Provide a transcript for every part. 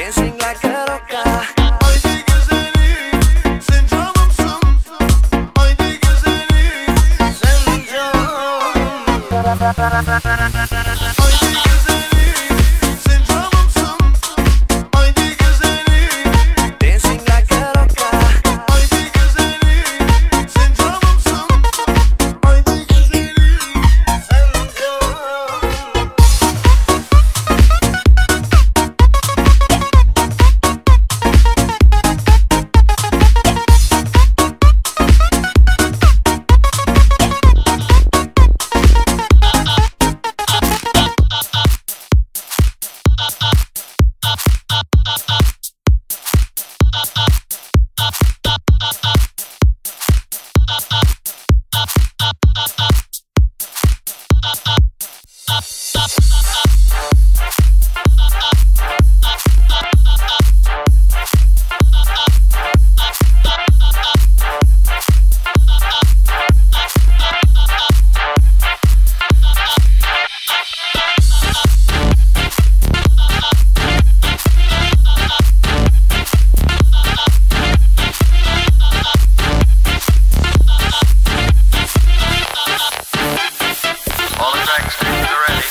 dancing like a roca. Haydi güzelim, sen canımsın. Haydi güzelim, Sen canım. haydi güzelim, sen canımsın. Haydi güzelim, Dancing like a roca. haydi güzelim, sen canımsın. Haydi güzelim, Sen canım. All the track stations are ready.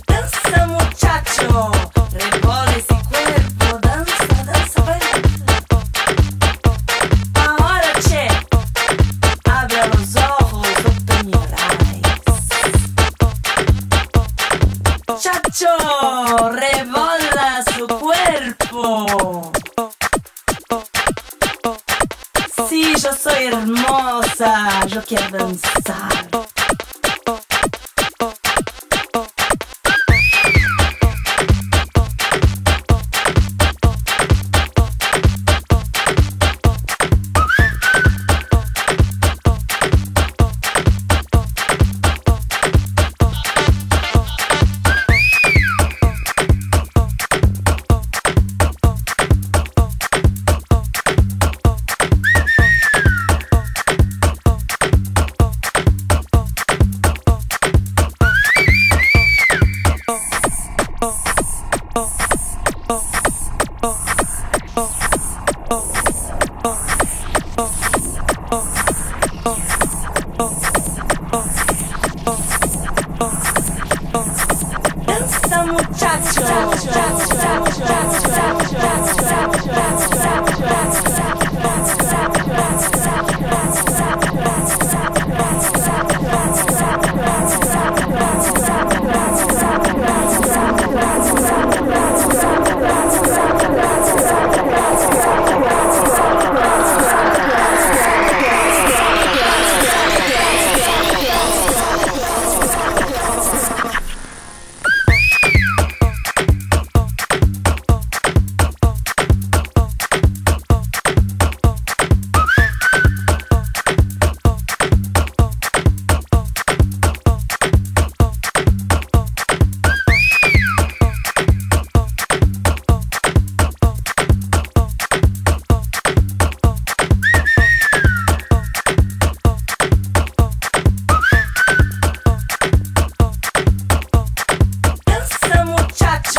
Danza muchacho, revuelve ese cuerpo, danza, danza, baila. Ahora che, abre los ojos, open your eyes. Chacho, revola su cuerpo. Sí, yo soy hermosa, yo quiero danzar. Danza muchacho.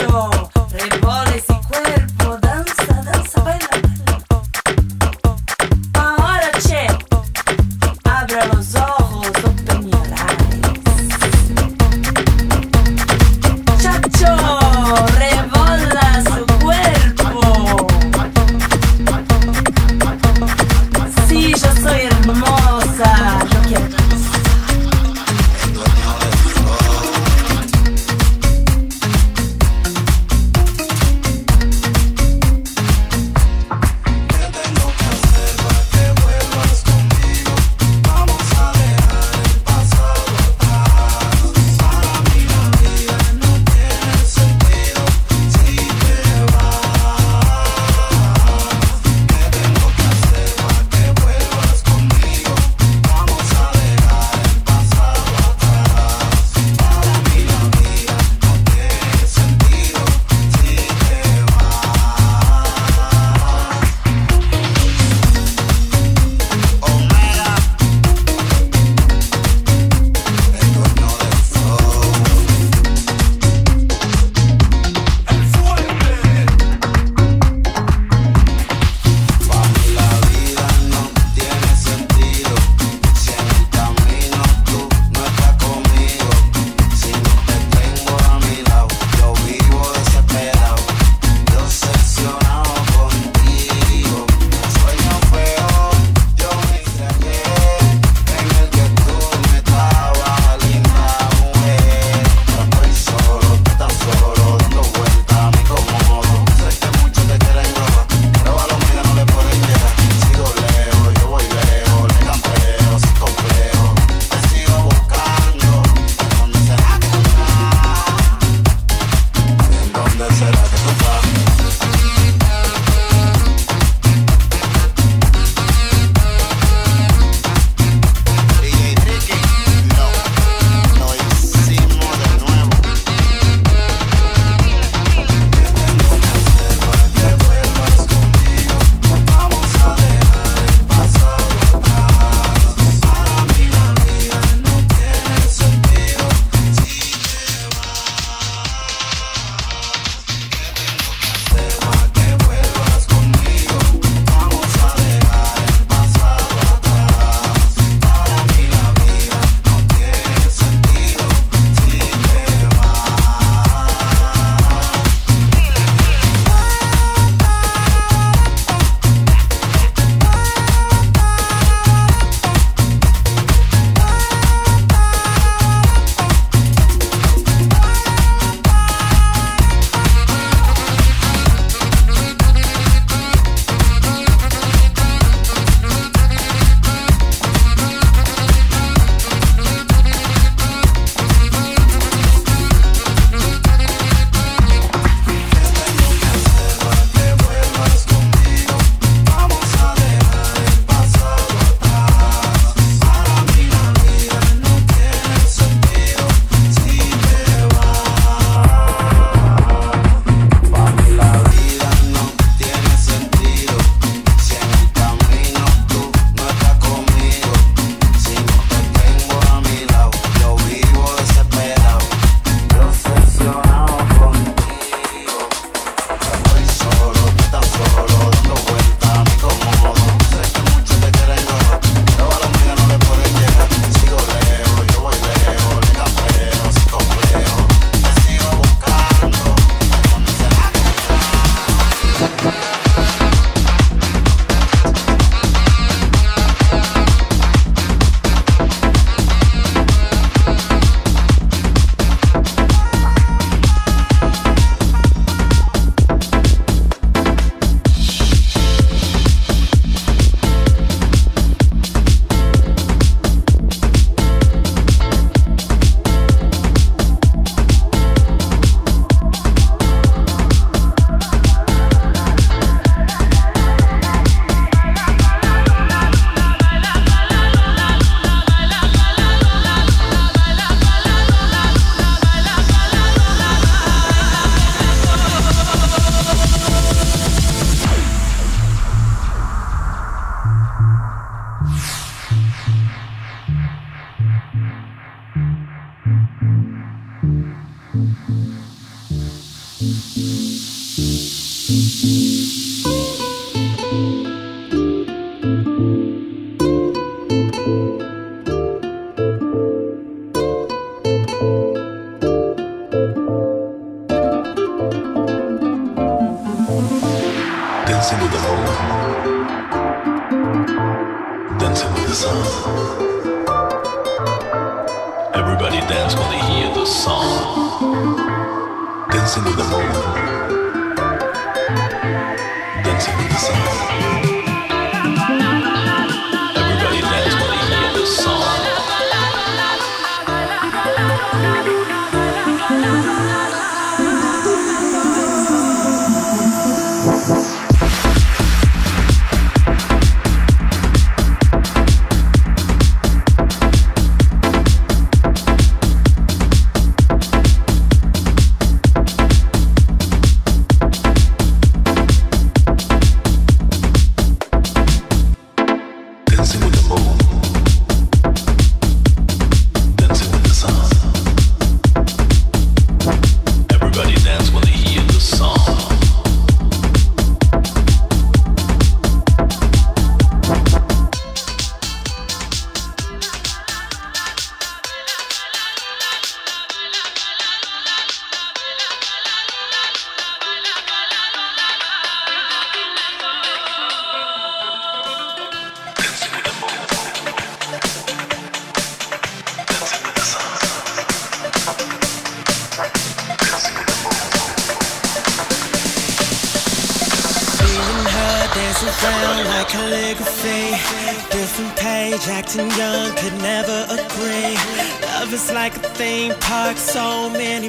Chacho, revola ese cuerpo, danza, danza, baila, baila. Ahora che, abra los ojos, open your eyes. Chacho, revola su cuerpo. Sí, yo soy hermosa, yo quiero. Dancing with the moon, dancing with the sun. Everybody dance when they hear the song. Dancing with the moon, dancing with the sun. Everybody dance when they hear the song. Dancing with the moon, dancing with the sun. Everybody dance when they hear the song. Dancing around like calligraphy. Different page, acting young, could never agree. Love is like a theme park, so many